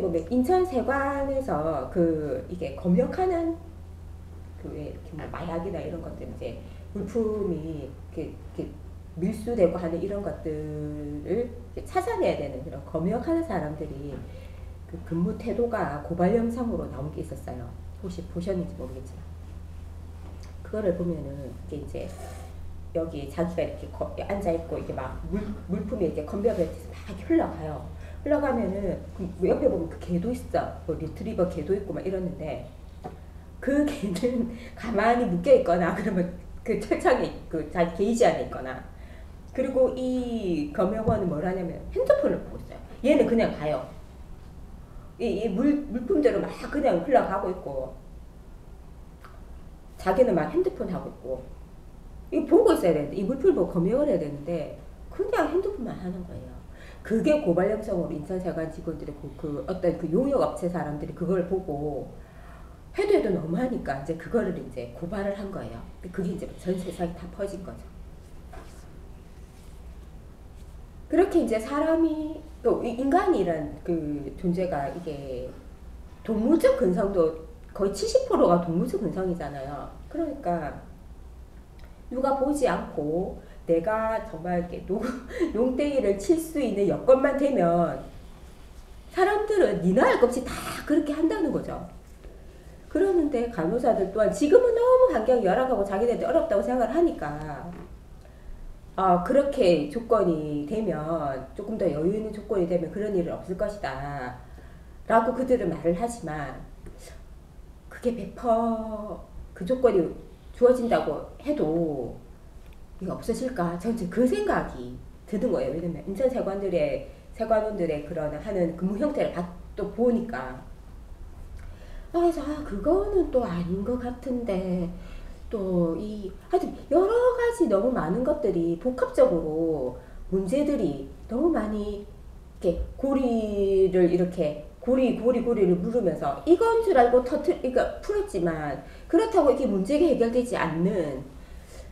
보면 인천 세관에서 이게 검역하는 왜 이렇게 뭐 마약이나 이런 것들 이제 물품이 이렇게 밀수되고 하는 이런 것들을 찾아내야 되는 그런 검역하는 사람들이 그 근무 태도가 고발 영상으로 나온 게 있었어요. 혹시 보셨는지 모르겠지만 그거를 보면은 이게 이제 여기 자기가 이렇게 앉아 있고 이게 막 물품이 이렇게 컨베이어벨트에서 막 흘러가요. 흘러가면은 그 옆에 보면 그 개도 있어. 뭐 리트리버 개도 있고 막 이러는데 그 개는 가만히 묶여 있거나 그러면 그 철창에 그 자기 게이지 안에 있거나 그리고 이 검역원은 뭘 하냐면 핸드폰을 보고 있어요. 얘는 그냥 가요. 이 물품대로 막 그냥 흘러가고 있고 자기는 막 핸드폰 하고 있고 이거 보고 있어야 되는데 이 물품을 보고 검역을 해야 되는데 그냥 핸드폰만 하는 거예요. 그게 고발 영상으로 인천세관 직원들이 그 어떤 그 용역업체 사람들이 그걸 보고 해도 너무하니까 이제 그거를 이제 고발을 한 거예요. 그게 이제 전 세상에 다 퍼진 거죠. 그렇게 이제 사람이 또 인간이란 그 존재가 이게 동물적 근성도 거의 70%가 동물적 근성이잖아요. 그러니까 누가 보지 않고 내가 정말 이렇게 농땡이를 칠 수 있는 여건만 되면 사람들은 니나 할 것 없이 다 그렇게 한다는 거죠. 그러는데 간호사들 또한 지금은 너무 환경이 열악하고 자기네들 어렵다고 생각을 하니까 그렇게 조건이 되면 조금 더 여유 있는 조건이 되면 그런 일은 없을 것이다 라고 그들은 말을 하지만 그게 100% 그 조건이 주어진다고 해도 이게 없어질까? 저는 그 생각이 드는 거예요. 왜냐면 인천 세관원들의 그런 하는 근무 형태를 또 보니까 그래서 그거는 또 아닌 것 같은데 또 하여튼 여러 가지 너무 많은 것들이 복합적으로 문제들이 너무 많이 이렇게 고리를 이렇게 고리를 물으면서 이건 줄 알고 그러니까 풀었지만 그렇다고 이게 문제가 해결되지 않는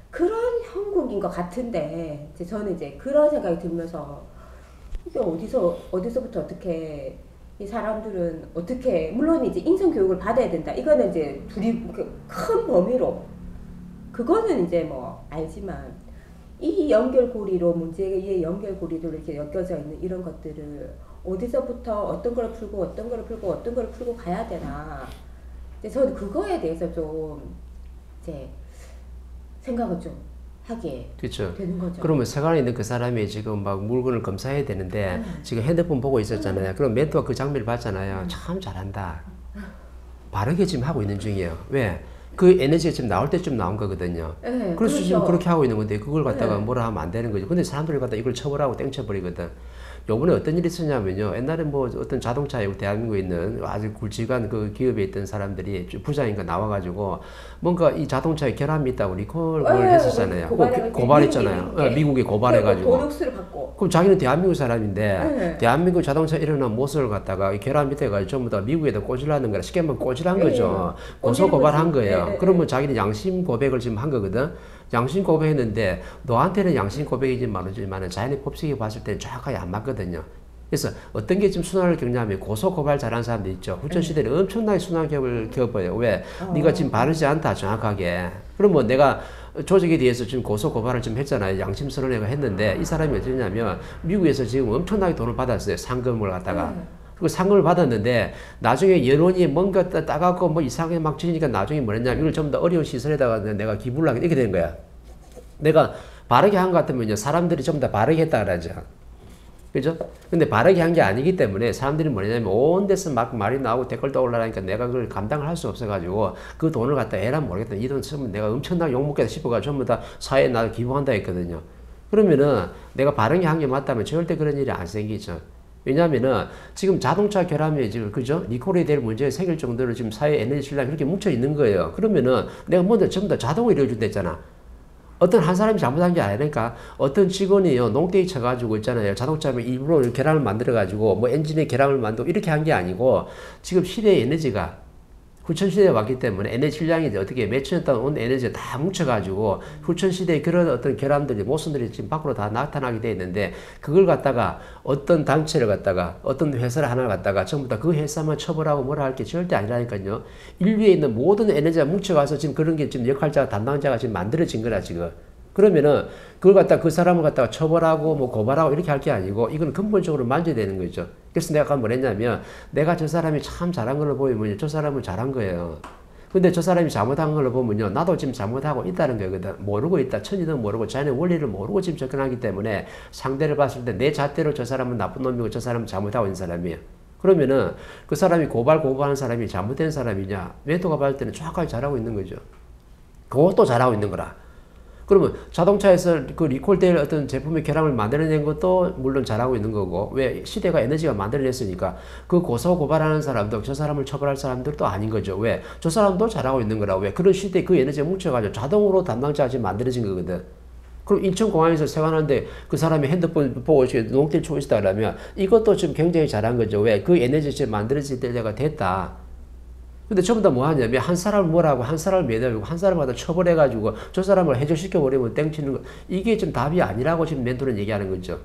그런 형국인 것 같은데 저는 이제 그런 생각이 들면서 이게 어디서부터 어떻게 이 사람들은 어떻게 물론 이제 인성 교육을 받아야 된다. 이거는 이제 둘이 큰 범위로 그거는 이제 뭐 알지만 이 연결고리로 문제의 연결고리로 이렇게 엮여져 있는 이런 것들을 어디서부터 어떤 걸 풀고 어떤 걸 풀고 가야 되나. 이제 저는 그거에 대해서 좀 이제 생각을 좀 하게 그렇죠. 되는 거죠. 그러면 세관에 있는 그 사람이 지금 막 물건을 검사해야 되는데 지금 핸드폰 보고 있었잖아요. 그럼 멘토가 그 장면을 봤잖아요. 참 잘한다. 바르게 지금 하고 있는 중이에요. 왜? 그 에너지가 지금 나올 때쯤 나온 거거든요. 네, 그래서 그렇죠. 지금 그렇게 하고 있는 건데 그걸 갖다가 뭐라 하면 안 되는 거죠. 근데 사람들이 갖다 이걸 처벌하고 땡쳐버리거든. 요번에 어떤 일이 있었냐면요. 옛날에 뭐 어떤 자동차에 대한민국에 있는 아주 굵직한 그 기업에 있던 사람들이 부장인가 나와가지고 뭔가 이 자동차에 결함이 있다고 리콜을 했었잖아요. 고발했잖아요. 미국에 고발해가지고. 보너스를 받고. 그럼 자기는 대한민국 사람인데 대한민국 자동차 일어난 모습을 갖다가 이 결함 밑에 가지고 전부 다 미국에다 꽂으려는 거라 쉽게 말하면 꽂으란 거죠. 고소 고발한 거예요. 그러면 자기는 양심 고백을 지금 한 거거든. 양심 고백했는데 너한테는 양심 고백이지만 자연의 법칙이 봤을 때는 정확하게 안 맞거든요. 그래서 어떤 게 좀 순환을 겪냐면 고소 고발 잘하는 사람들 있죠. 후천 시대는 엄청나게 순환 격을 겪어요. 왜? 네가 지금 바르지 않다 정확하게. 그러면 내가 조직에 대해서 지금 고소 고발을 좀 했잖아요. 양심 선언회가 했는데 이 사람이 어쩌냐면 미국에서 지금 엄청나게 돈을 받았어요. 상금을 갖다가. 그리고 상금을 받았는데 나중에 여론이 뭔가 따갖고 뭐 이상하게 막 지니까 나중에 뭐랬냐면 이걸 좀 더 어려운 시설에다가 내가 기부를 하게 이렇게 된 거야. 내가 바르게 한 것 같으면요. 사람들이 좀 더 바르게 했다 그러죠. 그죠? 근데 바르게 한 게 아니기 때문에 사람들이 뭐냐면 온 데서 막 말이 나오고 댓글도 올라가니까 내가 그걸 감당을 할 수 없어가지고 그 돈을 갖다 에란 모르겠다. 이 돈 쓰면 내가 엄청나게 욕먹겠다 싶어가지고 전부 다 사회에 나도 기부한다 했거든요. 그러면은 내가 바르게 한 게 맞다면 절대 그런 일이 안 생기죠. 왜냐면은 지금 자동차 결함이 지금 그죠? 리콜이 될 문제가 생길 정도로 지금 사회 에너지 실량이 그렇게 뭉쳐 있는 거예요. 그러면은 내가 먼저 전부 다 자동으로 이루어준댔잖아. 어떤 한 사람이 잘못한 게 아니니까 어떤 직원이요 농땡이 쳐가지고 있잖아요. 자동차에 일부러 계량을 만들어가지고 뭐 엔진에 계량을 만들고 이렇게 한 게 아니고 지금 시대의 에너지가 후천시대에 왔기 때문에 에너지 질량이 이제 어떻게 몇천 년 동안 온 에너지가 다 뭉쳐가지고 후천시대에 그런 어떤 결함들이, 모순들이 지금 밖으로 다 나타나게 돼 있는데 그걸 갖다가 어떤 단체를 갖다가 어떤 회사를 하나를 갖다가 전부 다 그 회사만 처벌하고 뭐라 할 게 절대 아니라니까요. 인류에 있는 모든 에너지가 뭉쳐가서 지금 그런 게 지금 역할자가, 담당자가 지금 만들어진 거라 지금. 그러면은 그걸 갖다 그 사람을 갖다가 처벌하고 뭐 고발하고 이렇게 할 게 아니고 이건 근본적으로 만져야 되는 거죠. 그래서 내가 아까 뭐랬냐면 내가 저 사람이 참 잘한 걸로 보이면 저 사람은 잘한 거예요. 근데 저 사람이 잘못한 걸로 보면요, 나도 지금 잘못하고 있다는 거거든. 모르고 있다. 천지도 모르고 자연의 원리를 모르고 지금 접근하기 때문에 상대를 봤을 때 내 잣대로 저 사람은 나쁜 놈이고 저 사람은 잘못하고 있는 사람이에요. 그러면은 그 사람이 고발하는 사람이 잘못된 사람이냐? 멘토가 봤을 때는 정확하게 잘하고 있는 거죠. 그것도 잘하고 있는 거라. 그러면 자동차에서 그 리콜될 어떤 제품의 결함을 만들어낸 것도 물론 잘하고 있는 거고, 왜 시대가 에너지가 만들어냈으니까 그 고소 고발하는 사람도 저 사람을 처벌할 사람들도 아닌 거죠. 왜? 저 사람도 잘하고 있는 거라. 왜? 그런 시대에 그 에너지가 뭉쳐가지고 자동으로 담당자가 지금 만들어진 거거든. 그럼 인천공항에서 생활하는데 그 사람이 핸드폰 보고 농대를 치고 있다 그러면 이것도 지금 굉장히 잘한 거죠. 왜? 그 에너지가 지금 만들어질 때가 됐다. 근데 전부 다 뭐 하냐면 한 사람을 뭐라고 한 사람을 매달리고 한 사람마다 처벌해가지고 저 사람을 해결시켜버리면 땡치는 거, 이게 지금 답이 아니라고 지금 멘토는 얘기하는 거죠.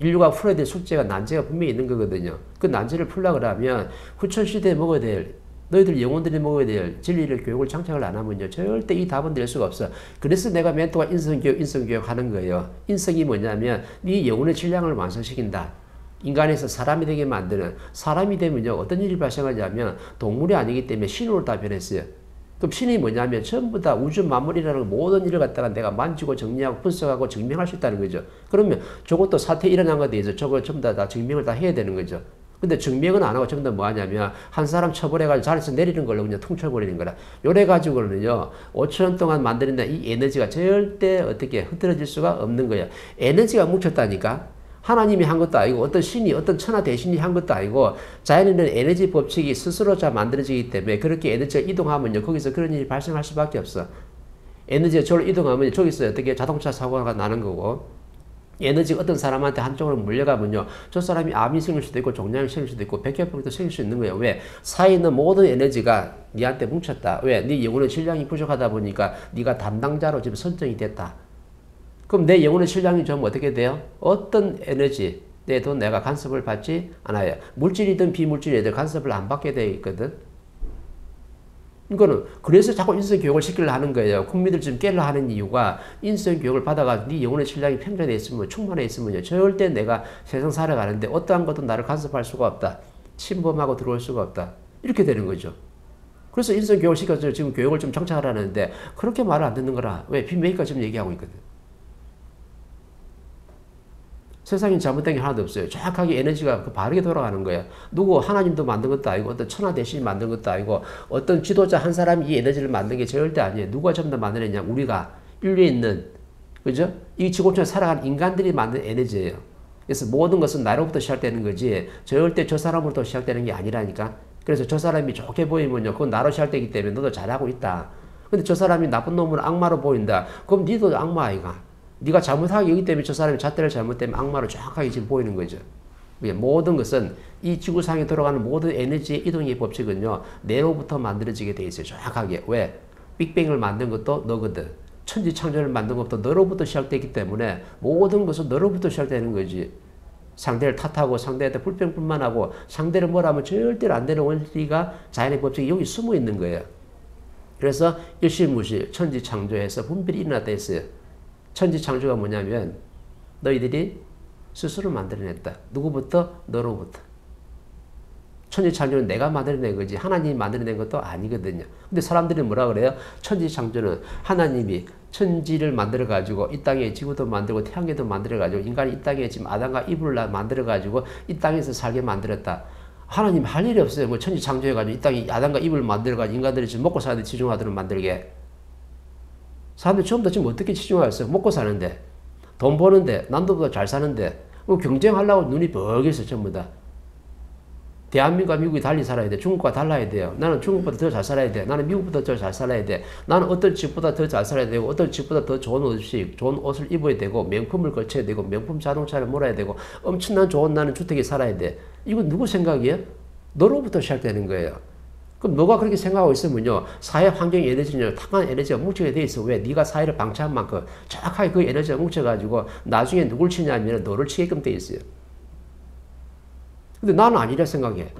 인류가 풀어야 될 숙제가, 난제가 분명히 있는 거거든요. 그 난제를 풀려고 그러면 후천시대에 먹어야 될, 너희들 영혼들이 먹어야 될 진리를, 교육을 장착을 안 하면요 절대 이 답은 낼 수가 없어. 그래서 내가 멘토가 인성교육 하는 거예요. 인성이 뭐냐면 네 영혼의 질량을 완성시킨다. 인간에서 사람이 되게 만드는, 사람이 되면요 어떤 일이 발생하냐면 동물이 아니기 때문에 신으로 다 변했어요. 그럼 신이 뭐냐면 전부 다 우주 만물이라는 모든 일을 갖다가 내가 만지고 정리하고 분석하고 증명할 수 있다는 거죠. 그러면 저것도 사태 일어난 것에 대해서 저걸 전부 다 증명을 다 해야 되는 거죠. 근데 증명은 안 하고 전부 다 뭐 하냐면 한 사람 처벌해가지고 자리에서 내리는 걸로 그냥 퉁쳐버리는 거라. 요래 가지고는요 5천 동안 만들어낸 이 에너지가 절대 어떻게 흐트러질 수가 없는 거예요. 에너지가 뭉쳤다니까. 하나님이 한 것도 아니고 어떤 신이, 어떤 천하 대신이 한 것도 아니고 자연에는 에너지 법칙이 스스로 잘 만들어지기 때문에 그렇게 에너지가 이동하면요 거기서 그런 일이 발생할 수밖에 없어. 에너지가 저로 이동하면 저기서 어떻게 자동차 사고가 나는 거고, 에너지가 어떤 사람한테 한쪽으로 물려가면요 저 사람이 암이 생길 수도 있고 종양이 생길 수도 있고 백혈병도 생길 수 있는 거예요. 왜? 사이에 있는 모든 에너지가 니한테 뭉쳤다. 왜? 네 영혼의 질량이 부족하다 보니까 네가 담당자로 지금 선정이 됐다. 그럼 내 영혼의 질량이 좀 어떻게 돼요? 어떤 에너지에도 내가 간섭을 받지 않아요. 물질이든 비물질이든 간섭을 안 받게 되어 있거든. 이거는 그래서 자꾸 인성교육을 시키려 하는 거예요. 국민들 좀 깨려 하는 이유가 인성교육을 받아가 네 영혼의 질량이 평정해 있으면, 충만해 있으면요 절대 내가 세상 살아가는데 어떠한 것도 나를 간섭할 수가 없다. 침범하고 들어올 수가 없다. 이렇게 되는 거죠. 그래서 인성교육을 시켜서 지금 교육을 좀 정착하라는데 그렇게 말을 안 듣는 거라. 왜? 빅메이커가 지금 얘기하고 있거든. 세상에 잘못된 게 하나도 없어요. 정확하게 에너지가 바르게 돌아가는 거예요. 누구 하나님도 만든 것도 아니고 어떤 천하 대신이 만든 것도 아니고 어떤 지도자 한 사람이 이 에너지를 만든 게 절대 아니에요. 누가 전부 다 만들었냐? 우리가 인류에 있는, 그죠? 이 지구촌에 살아가는 인간들이 만든 에너지예요. 그래서 모든 것은 나로부터 시작되는 거지 절대 저 사람으로부터 시작되는 게 아니라니까. 그래서 저 사람이 좋게 보이면요 그건 나로 시작되기 때문에 너도 잘하고 있다. 근데 저 사람이 나쁜 놈으로 악마로 보인다. 그럼 니도 악마 아이가. 네가 잘못하기 여기 때문에 저 사람이 잣대를 잘못되면 악마로 정확하게 지금 보이는 거죠. 모든 것은 이 지구상에 돌아가는 모든 에너지의 이동의 법칙은요 내로부터 만들어지게 돼 있어요. 정확하게. 왜? 빅뱅을 만든 것도 너거든. 천지창조를 만든 것도 너로부터 시작되기 때문에 모든 것은 너로부터 시작되는 거지. 상대를 탓하고 상대한테 불평불만하고 상대를 뭐라면 절대로 안 되는 원리가, 자연의 법칙이 여기 숨어 있는 거예요. 그래서 일실무실 천지창조에서 분별이 일어났다 했어요. 천지창조가 뭐냐면 너희들이 스스로 만들어냈다. 누구부터? 너로부터. 천지창조는 내가 만들어낸 거지 하나님이 만들어낸 것도 아니거든요. 근데 사람들이 뭐라 그래요? 천지창조는 하나님이 천지를 만들어가지고 이 땅에 지구도 만들고 태양계도 만들어가지고 인간이 이 땅에 지금 아담과 이브를 만들어가지고 이 땅에서 살게 만들었다. 하나님 할 일이 없어요. 뭐 천지창조해가지고 이 땅에 아담과 이브를 만들어가지고 인간들이 지금 먹고 사는데 치중하도록 만들게. 사람들이 처음부터 지금 어떻게 치중하였어요? 먹고 사는데, 돈 버는데, 남들보다 잘 사는데, 뭐 경쟁하려고 눈이 벅있어 전부 다. 대한민국과 미국이 달리 살아야 돼. 중국과 달라야 돼요. 나는 중국보다 더 잘 살아야 돼. 나는 미국보다 더 잘 살아야 돼. 나는 어떤 집보다 더 잘 살아야 되고, 어떤 집보다 더 좋은 옷을 입어야 되고, 명품을 거쳐야 되고, 명품 자동차를 몰아야 되고, 엄청난 좋은 나는 주택에 살아야 돼. 이건 누구 생각이에요? 너로부터 시작되는 거예요. 그럼 너가 그렇게 생각하고 있으면요, 사회 환경 에너지는 탁한 에너지가 뭉치게 돼 있어. 왜? 네가 사회를 방치한 만큼 정확하게 그 에너지가 뭉쳐가지고 나중에 누굴 치냐면 너를 치게끔 돼 있어요. 근데 나는 아니라 생각해.